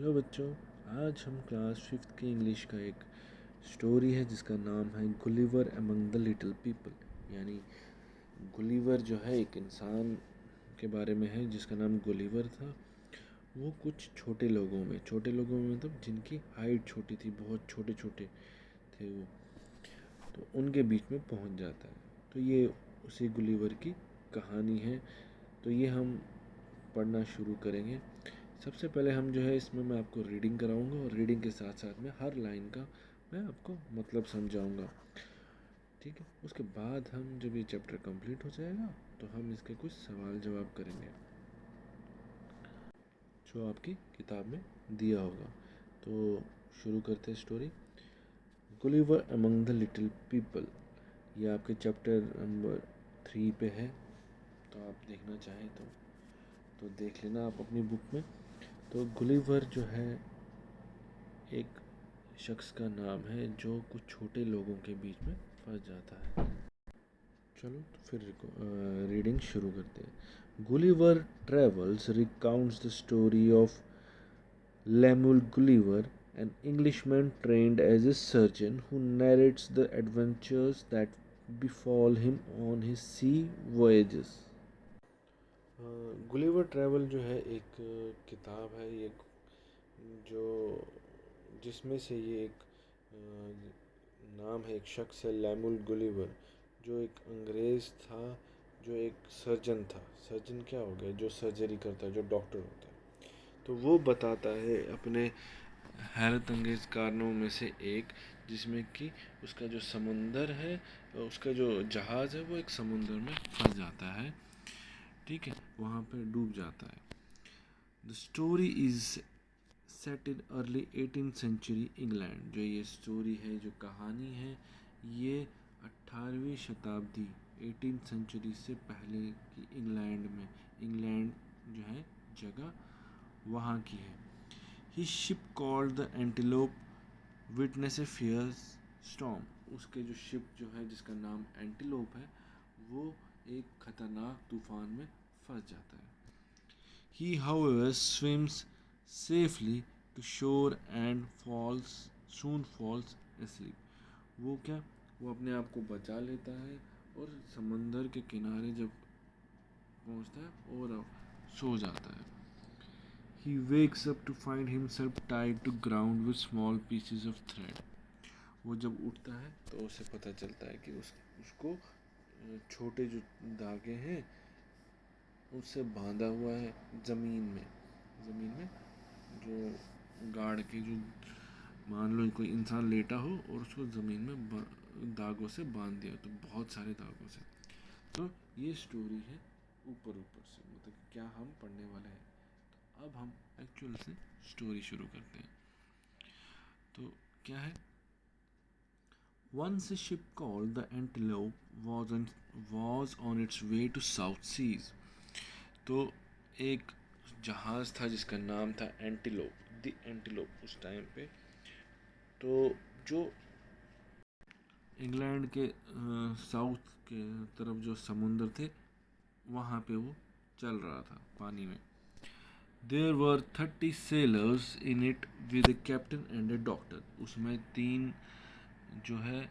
Hello बच्चों। आज हम क्लास फिफ्थ की इंग्लिश का एक स्टोरी है जिसका नाम है Gulliver among the little people. यानी गुलिवर जो है एक इंसान के बारे में है जिसका नाम गुलिवर था। वो कुछ छोटे लोगों में मतलब जिनकी हाइट छोटी थी, बहुत छोटे छोटे थे वो, तो उनके बीच में पहुंच जाता है। तो ये उसी गुलिवर की कहानी है। तो ये हम पढ़ना शुरू करेंगे। सबसे पहले हम जो है इसमें मैं आपको रीडिंग कराऊंगा और रीडिंग के साथ साथ में हर लाइन का मैं आपको मतलब समझाऊंगा। ठीक है, उसके बाद हम जब ये चैप्टर कंप्लीट हो जाएगा तो हम इसके कुछ सवाल जवाब करेंगे जो आपकी किताब में दिया होगा। तो शुरू करते हैं story. Gulliver among the little people, ये आपके चैप्टर नंबर 3 पे है। तो आप देखना चाहें तो देख लेना आप अपनी बुक में। तो गुलिवर जो है एक शख्स का नाम है जो कुछ छोटे लोगों के बीच में फंस जाता है। चलो तो फिर रीडिंग शुरू करते हैं। Gulliver travels recounts the story of Lemuel Gulliver, an Englishman trained as a surgeon who narrates the adventures that befall him on his sea voyages. Gulliver travel जो है एक किताब है, ये जो जिसमें से ये एक नाम है, एक शख्स है लेमुल गुलिवर, जो एक अंग्रेज़ था, जो एक सर्जन था। सर्जन क्या हो गया, जो सर्जरी करता है, जो डॉक्टर होता है। तो वो बताता है अपने हैरत अंगेज कारणों में से एक, जिसमें कि उसका जो समुंदर है, उसका जो जहाज़ है वो एक समुंदर में फंस जाता है। ठीक है, वहाँ पे डूब जाता है। The story is set in early 18th century England. जो ये स्टोरी है, जो कहानी है, ये 18वीं शताब्दी 18th सेंचुरी से पहले की इंग्लैंड में, इंग्लैंड जो है जगह, वहाँ की है। He ship called the Antelope witness a fierce storm. उसके जो शिप जो है जिसका नाम एंटीलोप है, वो एक खतरनाक तूफान में फंस जाता है। He however swims safely to shore and soon falls asleep. वो क्या, वो अपने आप को बचा लेता है और समंदर के किनारे जब पहुंचता है और सो जाता है। He wakes up to find himself tied to ground with small pieces of thread. वो जब उठता है तो उसे पता चलता है कि उसको छोटे जो धागे हैं उससे बांधा हुआ है ज़मीन में जो गाड़ के, जो मान लो कोई इंसान लेटा हो और उसको ज़मीन में धागों से बांध दिया, तो बहुत सारे धागों से। तो ये स्टोरी है ऊपर से, मतलब क्या हम पढ़ने वाले हैं। तो अब हम एक्चुअल से स्टोरी शुरू करते हैं। तो क्या है, Once a ship called the Antelope was on its way to South Seas. तो एक जहाज़ था जिसका नाम था एंटीलोप, द एंटीलोप उस टाइम पे। तो जो इंग्लैंड के साउथ के तरफ जो समुंदर थे, वहाँ पे वो चल रहा था पानी में। There were 30 sailors in it with a captain and a doctor. उसमें 3 जो है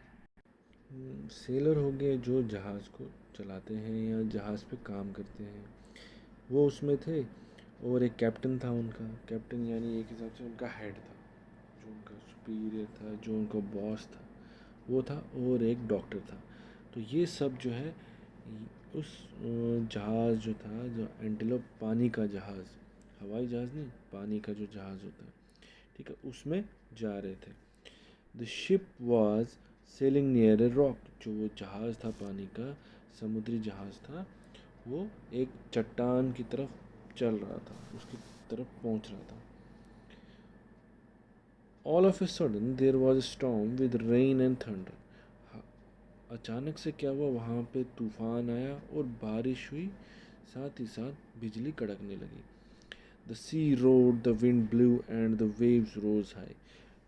सेलर हो गए जो जहाज़ को चलाते हैं या जहाज़ पे काम करते हैं, वो उसमें थे। और एक कैप्टन था उनका, कैप्टन यानी एक हिसाब से उनका हेड था, जो उनका सुपीरियर था, जो उनका बॉस था, वो था। और एक डॉक्टर था। तो ये सब जो है उस जहाज़ जो था, जो एंटीलोप पानी का जहाज़, हवाई जहाज़ नहीं, पानी का जो जहाज़ होता है, ठीक है, उसमें जा रहे थे। The ship was selling near a rock. जो वो जहाज़ था पानी का, समुद्री जहाज़ था, वो एक चट्टान की तरफ चल रहा था, उसकी तरफ पहुंच रहा था। All of a sudden there was a storm with rain and thunder. अचानक से क्या हुआ, वहाँ पे तूफान आया और बारिश हुई, साथ ही साथ बिजली कड़कने लगी। The sea rode, the wind blew and the waves rose high.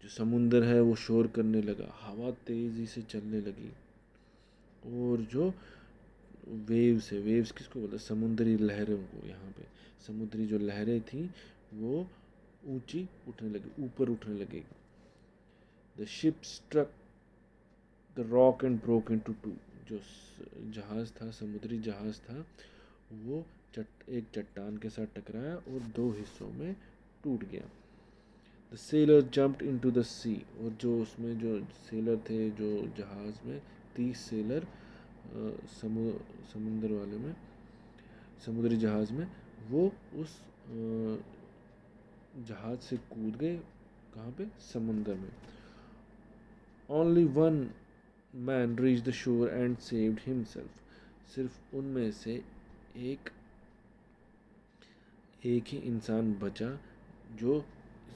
जो समुंदर है वो शोर करने लगा, हवा तेज़ी से चलने लगी। और जो वेव्स है, वेव्स किसको बोलते हैं, समुद्री लहरों को। यहाँ पे समुद्री जो लहरें थी वो ऊंची उठने लगी, ऊपर उठने लगेगी। The ship struck the rock and broke into two. जो जहाज था, समुद्री जहाज था, वो एक चट्टान के साथ टकराया और दो हिस्सों में टूट गया। The sailor jumped into the sea. और जो उसमें जो सेलर थे, जो जहाज में 30 सेलर समुद्र वाले में, समुद्री जहाज में, वो उस जहाज से कूद गए। कहाँ पे? समुंदर में। Only one man reach the shore and saved himself. सिर्फ उनमें से एक ही इंसान बचा जो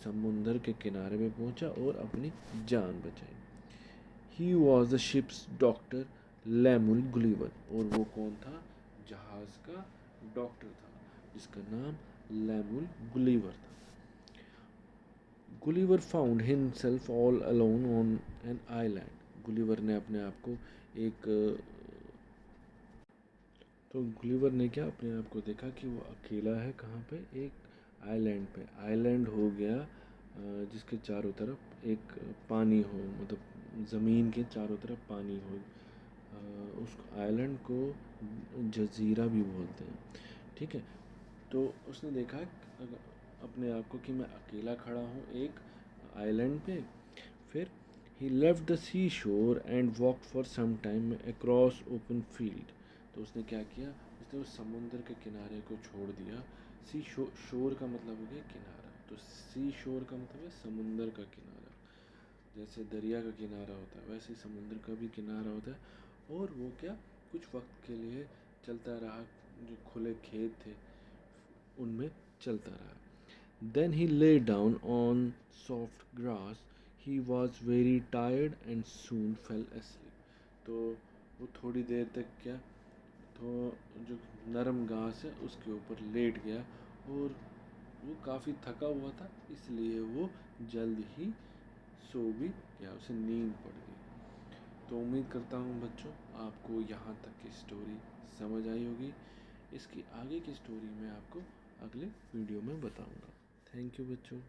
समुंदर के किनारे पे पहुंचा और अपनी जान बचाई। He was the ship's doctor Lemuel Gulliver. और वो कौन था? जहाज का डॉक्टर था, जिसका नाम लैमुल गुलिवर था। Gulliver found himself all alone on an island. Gulliver ने अपने आप को एक तो गुलिवर ने क्या अपने आप को देखा कि वो अकेला है। कहाँ पे? एक आइलैंड पे। आइलैंड हो गया जिसके चारों तरफ एक पानी हो, मतलब ज़मीन के चारों तरफ पानी हो। उस आइलैंड को जजीरा भी बोलते हैं, ठीक है। तो उसने देखा अपने आप को कि मैं अकेला खड़ा हूँ एक आइलैंड पे। फिर ही left the sea shore and walk for some time across open field. तो उसने क्या किया? उसने उस समुंदर के किनारे को छोड़ दिया। सी शोर का मतलब हो गया किनारा, तो सी शोर का मतलब है समुंदर का किनारा। जैसे दरिया का किनारा होता है, वैसे ही समुंदर का भी किनारा होता है। और वो क्या, कुछ वक्त के लिए चलता रहा, जो खुले खेत थे उनमें चलता रहा। Then he lay down on soft grass. He was very tired and soon fell asleep। तो वो थोड़ी देर तक क्या, तो जो नरम घास है उसके ऊपर लेट गया, और वो काफ़ी थका हुआ था, इसलिए वो जल्द ही सो भी गया, उसे नींद पड़ गई। तो उम्मीद करता हूँ बच्चों आपको यहाँ तक की स्टोरी समझ आई होगी। इसकी आगे की स्टोरी मैं आपको अगले वीडियो में बताऊँगा। थैंक यू बच्चों।